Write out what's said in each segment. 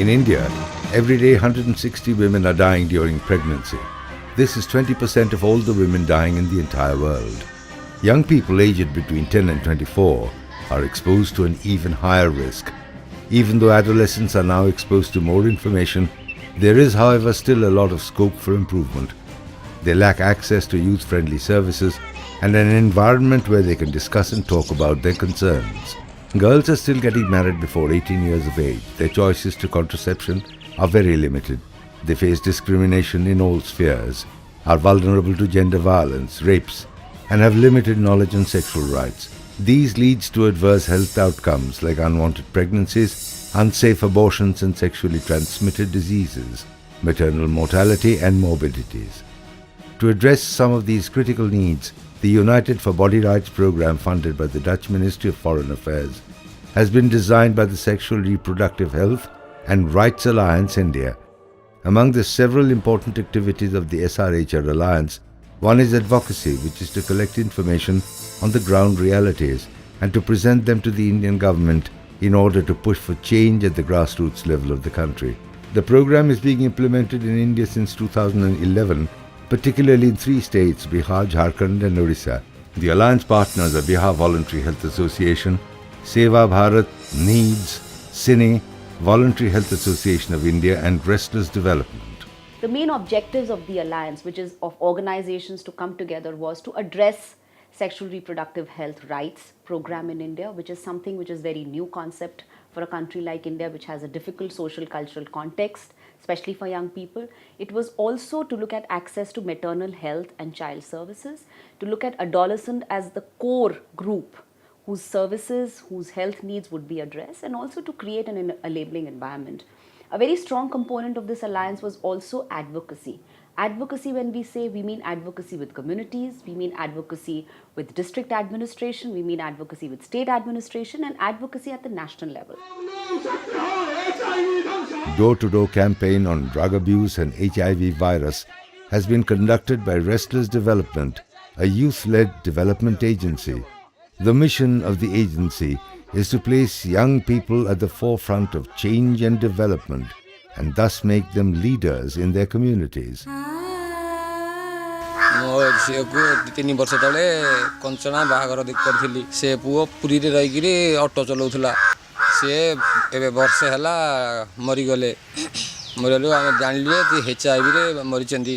In India, every day 160 women are dying during pregnancy. This is 20% of all the women dying in the entire world. Young people aged between 10 and 24 are exposed to an even higher risk. Even though adolescents are now exposed to more information, there is, however, still a lot of scope for improvement. They lack access to youth-friendly services and an environment where they can discuss and talk about their concerns. Girls are still getting married before 18 years of age. Their choices to contraception are very limited. They face discrimination in all spheres, are vulnerable to gender violence, rapes, and have limited knowledge on sexual rights. These leads to adverse health outcomes like unwanted pregnancies, unsafe abortions and sexually transmitted diseases, maternal mortality and morbidities. To address some of these critical needs, the United for Body Rights program, funded by the Dutch Ministry of Foreign Affairs, has been designed by the Sexual Reproductive Health and Rights Alliance India. Among the several important activities of the SRHR Alliance, one is advocacy, which is to collect information on the ground realities and to present them to the Indian government in order to push for change at the grassroots level of the country. The program is being implemented in India since 2011, particularly in 3 states, Bihar, Jharkhand and Odisha. The alliance partners are Bihar Voluntary Health Association, Seva Bharat, NEEDS, Cine, Voluntary Health Association of India and Restless Development. The main objectives of the alliance, which is of organizations to come together, was to address sexual reproductive health rights program in India, which is something which is very new concept for a country like India, which has a difficult social cultural context, especially for young people. It was also to look at access to maternal health and child services, to look at adolescent as the core group whose services, whose health needs would be addressed, and also to create an enabling environment. A very strong component of this alliance was also advocacy. Advocacy, when we say, we mean advocacy with communities, we mean advocacy with district administration, we mean advocacy with state administration, and advocacy at the national level. Door-to-door campaign on drug abuse and HIV virus has been conducted by Restless Development, a youth-led development agency. The mission of the agency is to place young people at the forefront of change and development and thus make them leaders in their communities. ମୋ ଝିଅକୁ 3 ବର୍ଷ ତଳେ କଞ୍ଚନା ବାହାଘର କରିଥିଲି। ସେ ପୁଅ ପୁରୀରେ ରହିକିରି ଅଟୋ ଚଲାଉଥିଲା। ସେ ଏବେ ବର୍ଷେ ହେଲା ମରିଗଲେ। ମରିଗଲେ ଆମେ ଜାଣିଲୁ ଯେ HIV ରେ ମରିଛନ୍ତି।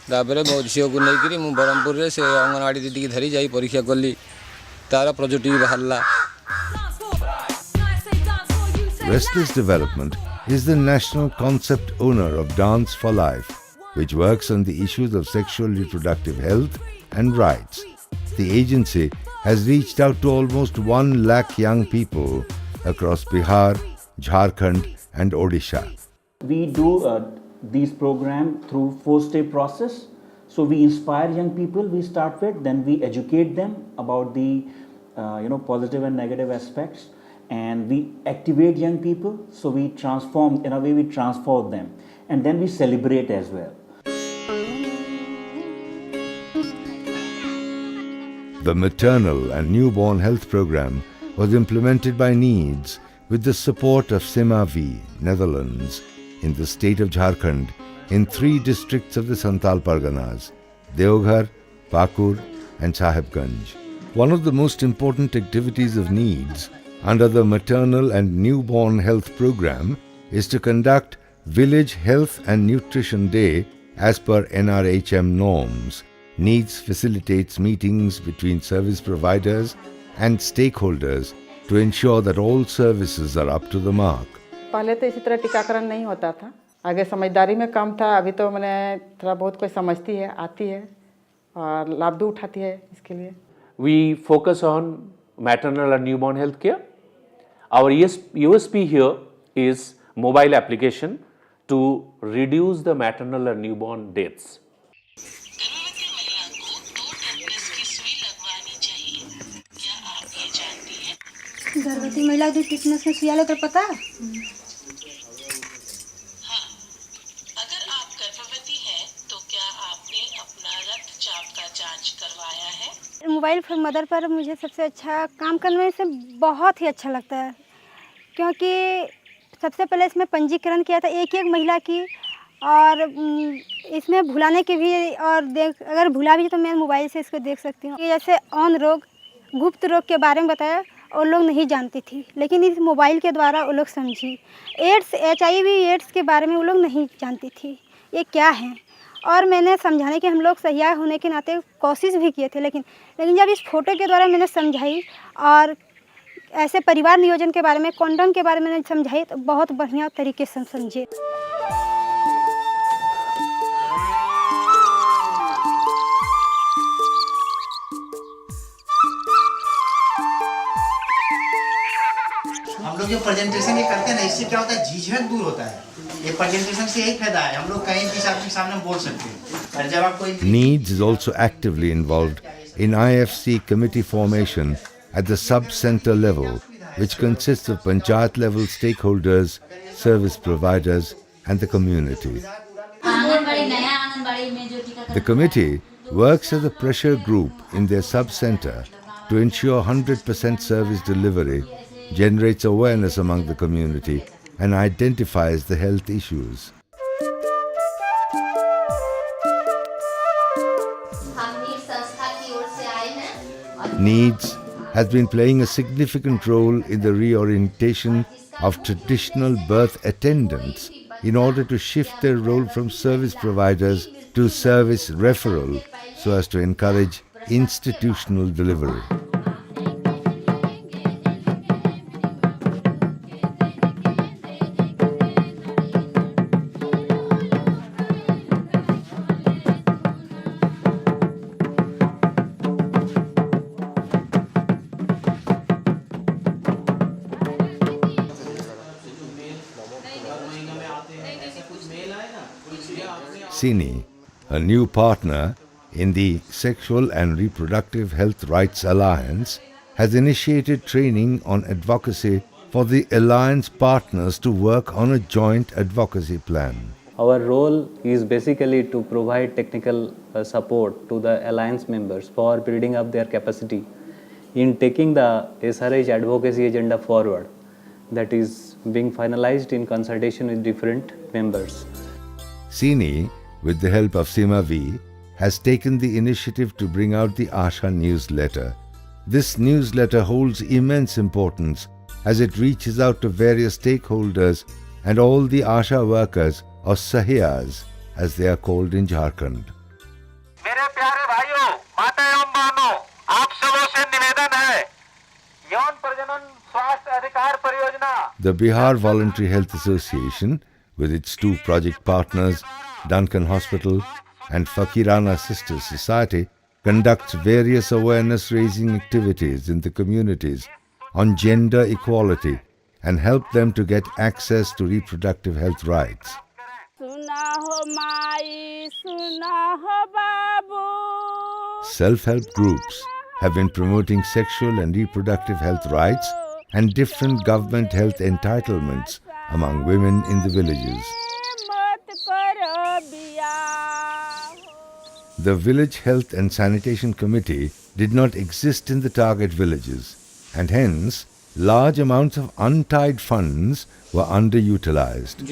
ତାପରେ ମୋ ଝିଅକୁ ନେଇକିରି ମୁଁ ବ୍ରହ୍ମପୁରରେ ସେ ଅଙ୍ଗନବାଡ଼ି ଦିଦିକି ଧରି ଯାଇ ପରୀକ୍ଷା କଲି। ତାର ପଜିଟିଭ ବାହାରିଲା। Restless Development is the national concept owner of Dance for Life, which works on the issues of sexual reproductive health and rights. The agency has reached out to almost 1 lakh young people across Bihar, Jharkhand and Odisha. We do these programs through 4-step process. So we inspire young people, we start with, then we educate them about the positive and negative aspects, and we activate young people, so we transform, in a way we transform them, and then we celebrate as well. The maternal and newborn health program was implemented by NEEDS with the support of SEMAVI, Netherlands, in the state of Jharkhand, in 3 districts of the Santal Parganas, Deoghar, Pakur and Sahibganj. One of the most important activities of NEEDS under the Maternal and Newborn Health Program is to conduct Village Health and Nutrition Day as per NRHM norms. NEEDS facilitates meetings between service providers and stakeholders to ensure that all services are up to the mark. पहले तो इसी तरह टीकाकरण नहीं होता था, आगे समझदारी में कम था। अभी तो मैंने थोड़ा बहुत कोई समझती है, आती है और लाभ भी उठाती है इसके लिए। We focus on maternal and newborn health care. Our USP here is mobile application to reduce the maternal and newborn deaths. गर्भवती महिला जो टिटनेस का सुई तो पता है? हाँ, अगर आप गर्भवती हैं तो क्या आपने अपना रक्तचाप का जांच करवाया है? मोबाइल फॉर मदर पर मुझे सबसे अच्छा काम करने से बहुत ही अच्छा लगता है, क्योंकि सबसे पहले इसमें पंजीकरण किया था एक एक महिला की, और इसमें भुलाने की भी, और अगर भुला भी तो मैं मोबाइल से इसको देख सकती हूँ। जैसे औन रोग, गुप्त रोग के बारे में बताया, और लोग नहीं जानती थी, लेकिन इस मोबाइल के द्वारा वो लोग समझी। एड्स, HIV एड्स के बारे में वो लोग नहीं जानती थी ये क्या है, और मैंने समझाने के हम लोग सहिया होने के नाते कोशिश भी किए थे, लेकिन जब इस फोटो के द्वारा मैंने समझाई, और ऐसे परिवार नियोजन के बारे में, कॉन्डम के बारे में मैंने समझाई, तो बहुत बढ़िया तरीके से समझे। हम लोग जो प्रेजेंटेशन ये करते हैं ना, इससे क्या होता है, झिझक दूर होता है। ये प्रेजेंटेशन से यही फायदा है, हम लोग कहीं भी आपके सामने बोल सकते हैं। और जब आप कोई NEEDS is also actively involved in IFC committee formation at the sub-center level, which consists of panchayat-level stakeholders, service providers and the community. The committee works as a pressure group in their sub-center to ensure 100% service delivery, generates awareness among the community and identifies the health issues. NEEDS has been playing a significant role in the reorientation of traditional birth attendants in order to shift their role from service providers to service referral so as to encourage institutional delivery. Sini, a new partner in the Sexual and Reproductive Health Rights Alliance, has initiated training on advocacy for the alliance partners to work on a joint advocacy plan. Our role is basically to provide technical support to the alliance members for building up their capacity in taking the SRH advocacy agenda forward, that is being finalized in consultation with different members. Sini, with the help of Seema V, has taken the initiative to bring out the Asha newsletter. This newsletter holds immense importance as it reaches out to various stakeholders and all the Asha workers, or Sahiyas as they are called in Jharkhand. मेरे प्यारे भाइयों, माता एवं बहनों, आप सबों से निवेदन है, यौन प्रजनन स्वास्थ्य अधिकार परियोजना। The Bihar Voluntary Health Association, with its two project partners, Duncan Hospital and Fakirana Sisters Society, conducts various awareness-raising activities in the communities on gender equality and help them to get access to reproductive health rights. Self-help groups have been promoting sexual and reproductive health rights and different government health entitlements among women in the villages. The Village Health and Sanitation Committee did not exist in the target villages, and hence large amounts of untied funds were underutilized.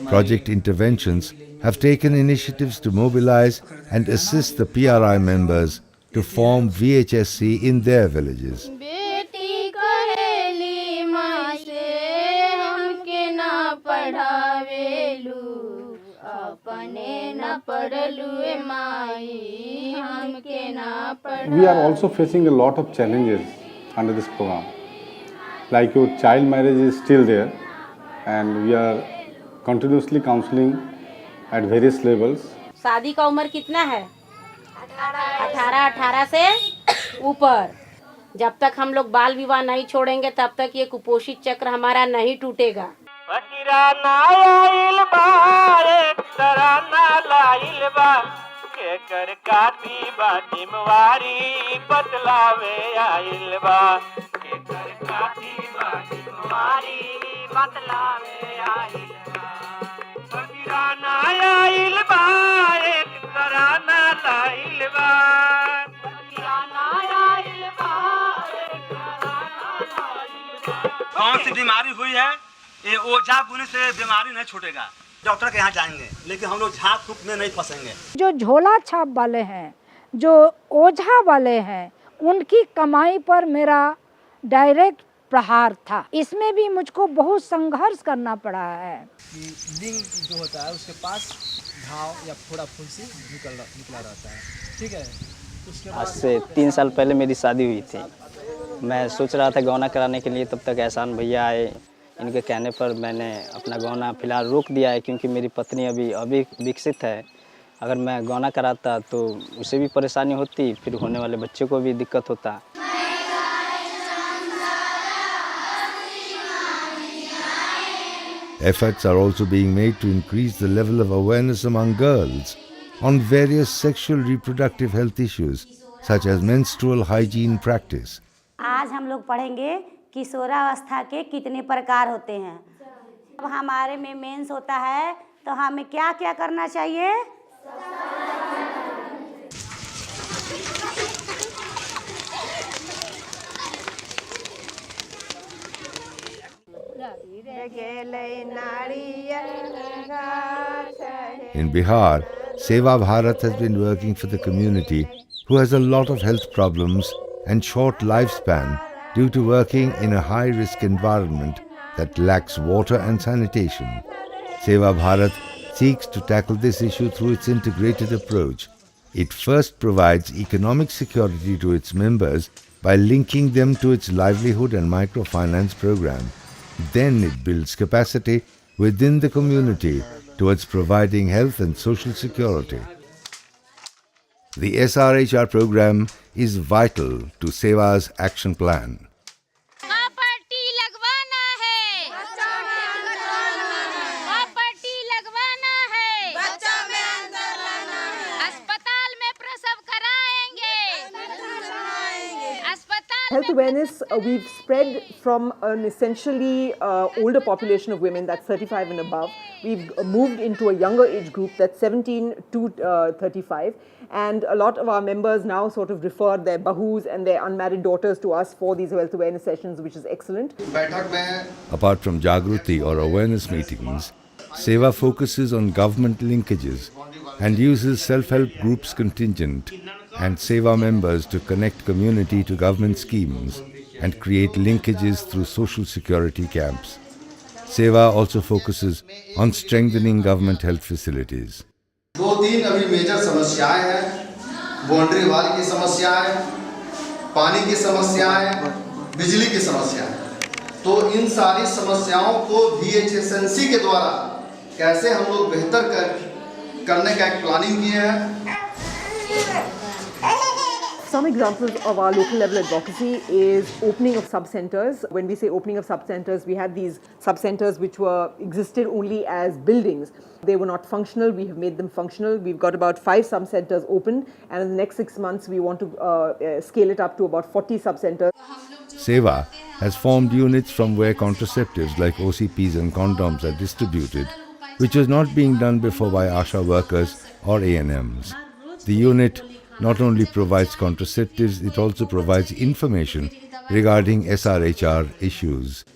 Project interventions have taken initiatives to mobilize and assist the PRI members to form VHSC in their villages. We are also facing a lot of challenges under this program. Like your child marriage is still there, and we are continuously counseling at various levels. शादी का उम्र कितना है? 18 से ऊपर। जब तक हम लोग बाल विवाह नहीं छोड़ेंगे तब तक ये कुपोषित चक्र हमारा नहीं टूटेगा। के कर काटी बा जिम्मेवारी बतलावे आइल बा, के कर काटी बा जिम्मेवारी बतलावे आइल बा। फकीराना आइल बा, एक कराना लाइल बा, फकीराना आइल बा, एक कराना कौन सी बीमारी हुई है, ये ओझा गुनी से बीमारी नहीं छूटेगा। डॉक्टर के यहाँ जाएंगे, लेकिन हम लोग झाड़ फूक में नहीं फंसेंगे। जो झोला छाप वाले हैं, जो ओझा वाले हैं, उनकी कमाई पर मेरा डायरेक्ट प्रहार था। इसमें भी मुझको बहुत संघर्ष करना पड़ा है। लिंग जो होता है उसके पास घाव या फोड़ा फुंसी निकला रहता है, ठीक है। उसके आज से 3 साल पहले मेरी शादी हुई थी। मैं सोच रहा था गौना कराने के लिए, तब तक एहसान भैया आए। इनके कहने पर मैंने अपना गौना फिलहाल रोक दिया है, क्योंकि मेरी पत्नी अभी विकसित है। अगर मैं गौना कराता तो उसे भी परेशानी होती, फिर होने वाले बच्चे को भी दिक्कत होता। Efforts are also being made to increase the level of awareness among girls on various sexual reproductive health issues such as menstrual hygiene practice. आज हम लोग पढ़ेंगे किशोरावस्था के कितने प्रकार होते हैं। अब हमारे में मेंस होता है तो हमें क्या क्या करना चाहिए? In Bihar, Seva Bharat has been working for the community who has a lot of health problems and short lifespan due to working in a high-risk environment that lacks water and sanitation. Seva Bharat seeks to tackle this issue through its integrated approach. It first provides economic security to its members by linking them to its livelihood and microfinance program. Then it builds capacity within the community towards providing health and social security. The SRHR program is vital to Seva's action plan. Health awareness we've spread from an essentially older population of women, that's 35 and above. We've moved into a younger age group, that's 17 to 35, and a lot of our members now sort of refer their bahus and their unmarried daughters to us for these health awareness sessions, which is excellent. Apart from Jagruti or awareness meetings, Seva focuses on government linkages and uses self-help groups contingent and Seva members to connect community to government schemes and create linkages through social security camps. Seva also focuses on strengthening government health facilities. 2-3 अभी major समस्याएं हैं, boundary wall की समस्याएं, पानी की समस्याएं, बिजली की समस्याएं। तो इन सारी समस्याओं को VHSNC के द्वारा कैसे हम लोग बेहतर करने का एक प्लानिंग किए हैं। Some examples of our local level advocacy is opening of sub-centers. When we say opening of sub-centers, we had these sub-centers which existed only as buildings. They were not functional. We have made them functional. We've got about 5 sub-centers open, and in the next 6 months we want to scale it up to about 40 sub-centers. Seva has formed units from where contraceptives like OCPs and condoms are distributed, which was not being done before by ASHA workers or ANMs. The unit not only provides contraceptives, it also provides information regarding SRHR issues.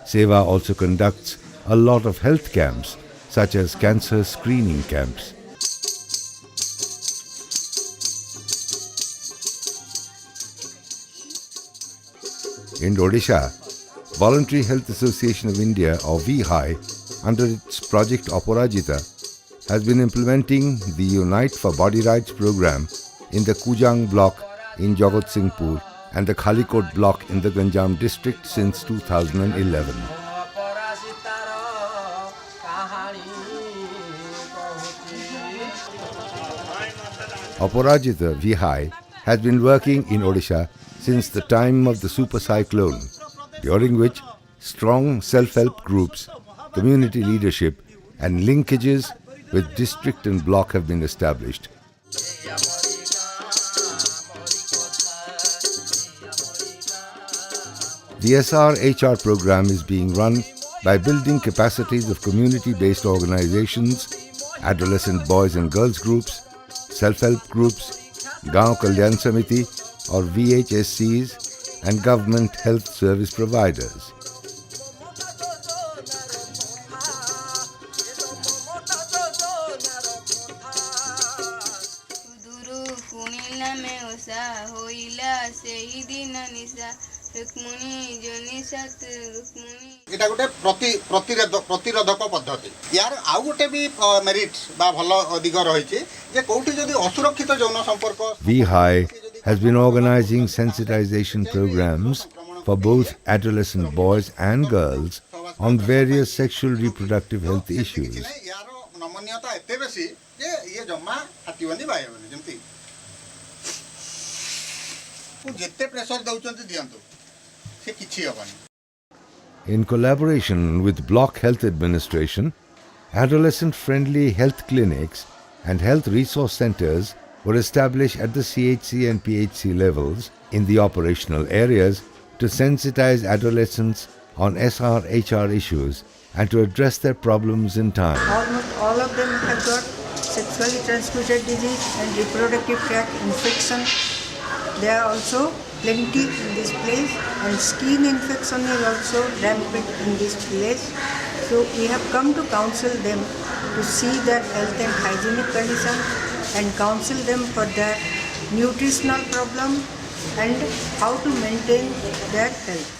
Seva also conducts a lot of health camps, such as cancer screening camps. In Odisha, Voluntary Health Association of India, or VHI, under its project Aparajita, has been implementing the Unite for Body Rights program in the Kujang block in Jagatsinghpur and the Khalikot block in the Ganjam district since 2011. Aparajita VHI has been working in Odisha since the time of the super cyclone, during which strong self-help groups, community leadership and linkages with district and block have been established. The SRHR program is being run by building capacities of community-based organizations, adolescent boys and girls groups, self-help groups, Gaon Kalyan Samiti or VHSCs, and government health service providers. में उषा होइला सेही दिन निशा रुक्मुनी जोनि सत रुक्मुनी এটা গোটে প্রতিরোধক পদ্ধতি ইয়ার আউ গোটে বি মেরিট বা ভালো দিগ রয়েছে যে কোটি যদি অসুরক্ষিত যৌন সম্পর্ক VHI has been organizing sensitization programs for both adolescent boys and girls on various sexual reproductive health issues. ইয়ার নমনীয়তা এতে বেশি যে ইয়ে জমা হাতিবনি বাইবনি যেমতি যেতে প্রেসার দউচন্তি দিয়ন্তু সে কিছু হবনি। In collaboration with Block Health Administration, adolescent-friendly health clinics and health resource centers were established at the CHC and PHC levels in the operational areas to sensitize adolescents on SR-HR issues and to address their problems in time. Almost all of them have got sexually transmitted disease and reproductive tract infection. There are also plenty in this place, and skin infection is also rampant in this place. So we have come to counsel them to see their health and hygienic condition and counsel them for their nutritional problem and how to maintain their health.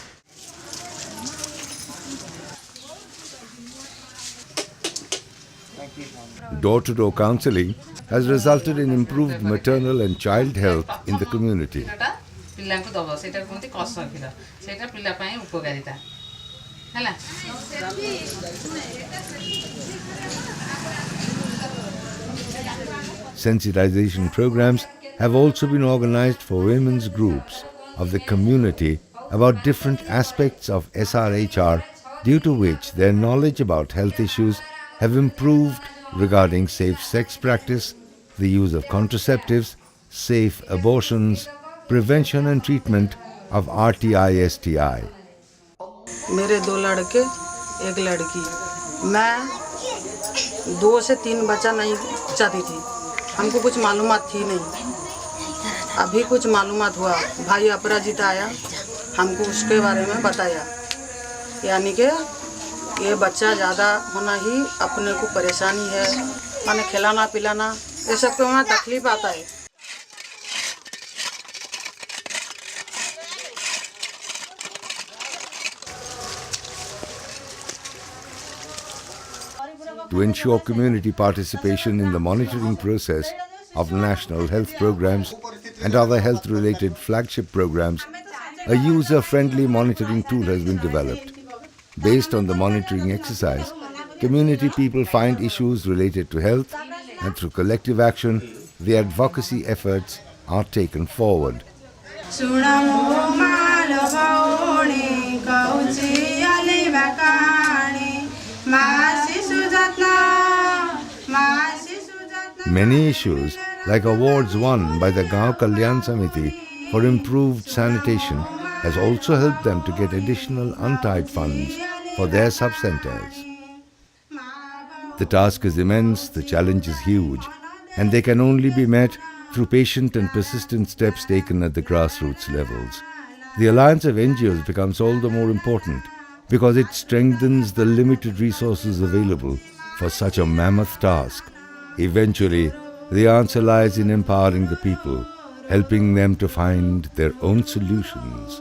Door-to-door counseling has resulted in improved maternal and child health in the community. ପିଲାଙ୍କୁ ଦବ ସେଇଟା କୁହନ୍ତି କଷ କ୍ଷୀର ସେଇଟା ପିଲା ପାଇଁ ଉପକାରିତା ହେଲା। Sensitization programs have also been organized for women's groups of the community about different aspects of SR-HR, due to which their knowledge about health issues have improved regarding safe sex practice, the use of contraceptives, safe abortions, prevention and treatment of RTI-STI. मेरे 2 लड़के 1 लड़की, मैं 2 से 3 बच्चा नहीं चाहती थी, हमको कुछ मालूमात थी नहीं। अभी कुछ मालूमात हुआ, भाई अपराजिता आया, हमको उसके बारे में बताया, यानी कि ये बच्चा ज़्यादा होना ही अपने को परेशानी है, माने खिलाना पिलाना ये सब पे हमें तकलीफ आता है। To ensure community participation in the monitoring process of national health programs and other health-related flagship programs, a user-friendly monitoring tool has been developed. Based on the monitoring exercise, community people find issues related to health, and through collective action, the advocacy efforts are taken forward. Many issues, like awards won by the Gaon Kalyan Samiti for improved sanitation, has also helped them to get additional untied funds for their sub-centers. The task is immense, the challenge is huge, and they can only be met through patient and persistent steps taken at the grassroots levels. The alliance of NGOs becomes all the more important because it strengthens the limited resources available for such a mammoth task. Eventually, the answer lies in empowering the people, helping them to find their own solutions.